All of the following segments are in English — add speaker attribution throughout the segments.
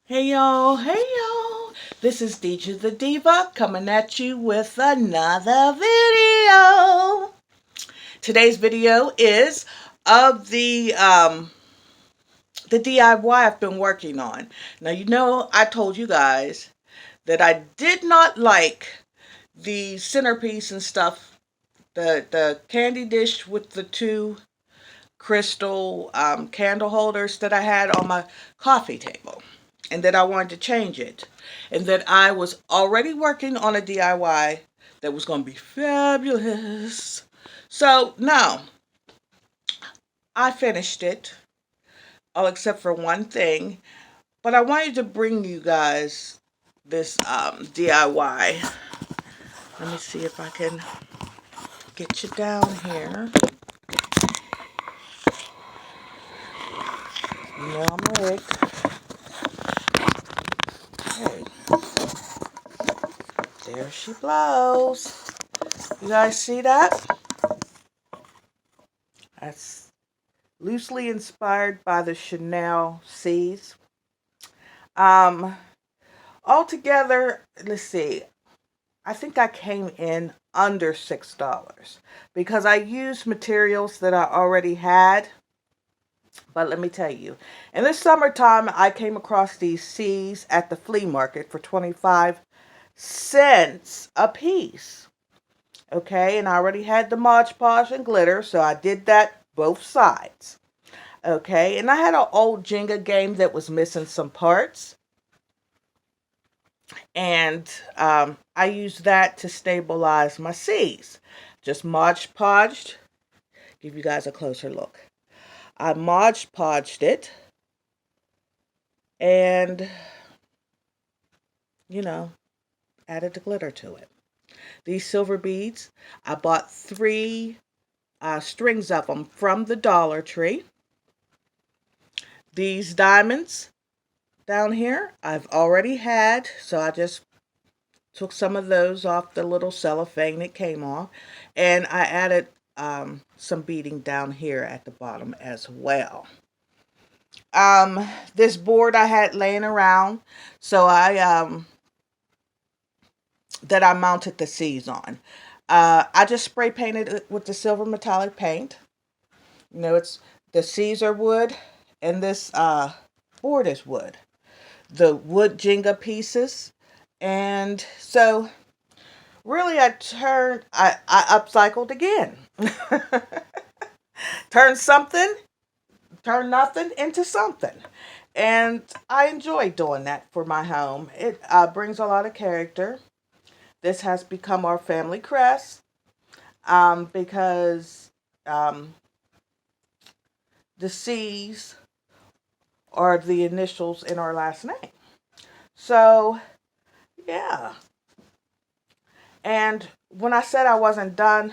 Speaker 1: Hey y'all, hey y'all. This is DJ the Diva coming at you with another video. Today's video is of the DIY I've been working on. Now I told you guys that I did not like the centerpiece and stuff, the candy dish with the two crystal candle holders that I had on my coffee table, and that I wanted to change it, and that I was already working on a DIY that was going to be fabulous. So now I finished it, all except for one thing, but I wanted to bring you guys this DIY. Let me see if I can get you down here. I'm awake. Okay, there she blows. You guys see that? That's loosely inspired by the Chanel C's. Um, Altogether, let's see. I think I came in under $6 because I used materials that I already had. But let me tell you, in the summertime, I came across these C's at the flea market for 25 cents a piece. Okay, and I already had the Mod Podge and glitter, so I did that both sides. Okay, and I had an old Jenga game that was missing some parts, and I used that to stabilize my C's. Just Mod Podged. Give you guys a closer look. I Mod Podged it, and you know, added the glitter to it. These silver beads, I bought three strings of them from the Dollar Tree. These diamonds down here, I've already had, so I just took some of those off the little cellophane it came off, and I added some beading down here at the bottom as well. This board I had laying around, so I mounted the C's on. I just spray painted it with the silver metallic paint. It's the C's are wood, and this board is wood. The wood Jenga pieces, and so really I upcycled again. Turn something, turn nothing into something. And I enjoy doing that for my home. It brings a lot of character. This has become our family crest because the C's are the initials in our last name. So, yeah. And when I said I wasn't done,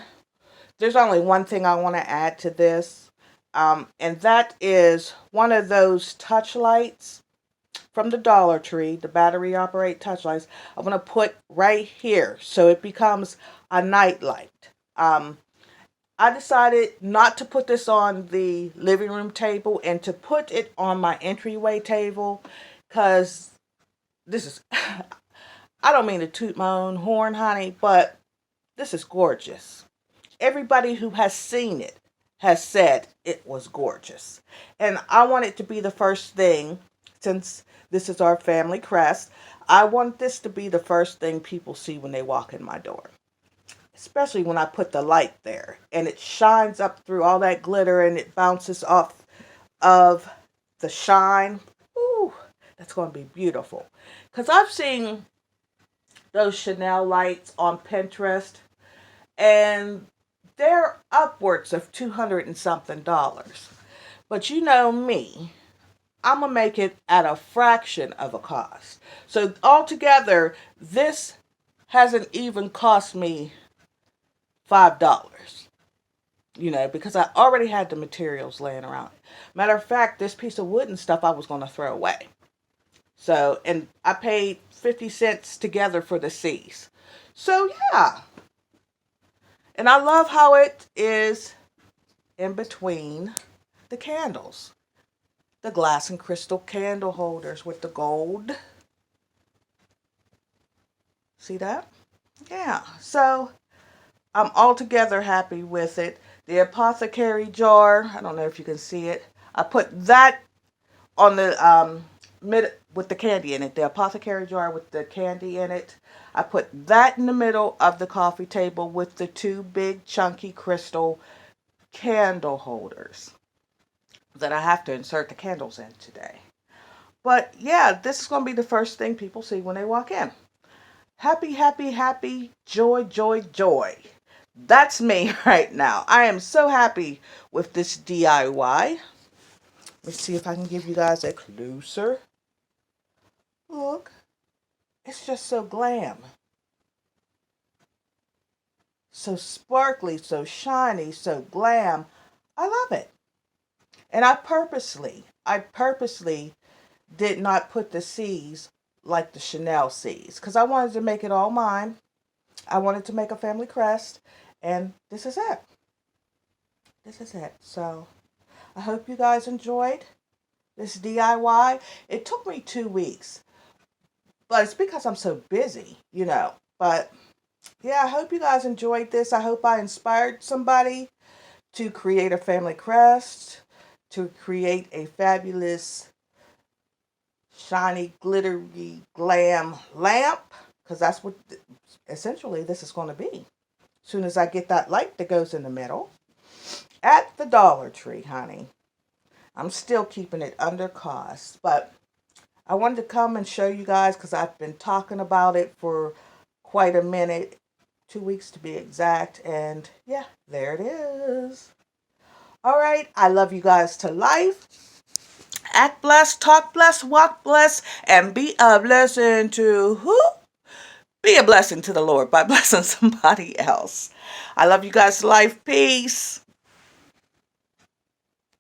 Speaker 1: there's only one thing I want to add to this, and that is one of those touch lights from the Dollar Tree, the battery operated touch lights. I'm going to put right here so it becomes a night light. I decided not to put this on the living room table and to put it on my entryway table because this is, I don't mean to toot my own horn, honey, but this is gorgeous. Everybody who has seen it has said it was gorgeous. And I want it to be the first thing, since this is our family crest, I want this to be the first thing people see when they walk in my door. Especially when I put the light there and it shines up through all that glitter and it bounces off of the shine. Ooh, that's going to be beautiful. Because I've seen those Chanel lights on Pinterest, and they're upwards of 200 and something dollars. But you know me, I'm going to make it at a fraction of a cost. So altogether, this hasn't even cost me $5, because I already had the materials laying around. Matter of fact, this piece of wood and stuff I was going to throw away. So, and I paid 50 cents together for the C's. So, yeah. And I love how it is in between the candles. the glass and crystal candle holders with the gold. See that? Yeah. So I'm altogether happy with it. The apothecary jar, I don't know if you can see it. I put that on the mid with the candy in it. The apothecary jar with the candy in it. I put that in the middle of the coffee table with the two big chunky crystal candle holders that I have to insert the candles in today. But yeah, this is going to be the first thing people see when they walk in. Happy, happy, happy, joy, joy, joy. That's me right now. I am so happy with this DIY. Let's see if I can give you guys a closer look. It's just so glam. So sparkly, so shiny, so glam. I love it. And I purposely did not put the C's like the Chanel C's because I wanted to make it all mine. I wanted to make a family crest, and this is it. This is it. So I hope you guys enjoyed this DIY. It took me 2 weeks, but it's because I'm so busy. But yeah, I hope you guys enjoyed this. I hope I inspired somebody to create a family crest, to create a fabulous, shiny, glittery, glam lamp, because that's what essentially this is going to be. As soon as I get that light that goes in the middle at the Dollar Tree, honey. I'm still keeping it under cost, but I wanted to come and show you guys because I've been talking about it for quite a minute, 2 weeks to be exact, and yeah, there it is. All right, I love you guys to life. Act blessed, talk blessed, walk blessed, and be a blessing to who? Be a blessing to the Lord by blessing somebody else. I love you guys to life. Peace.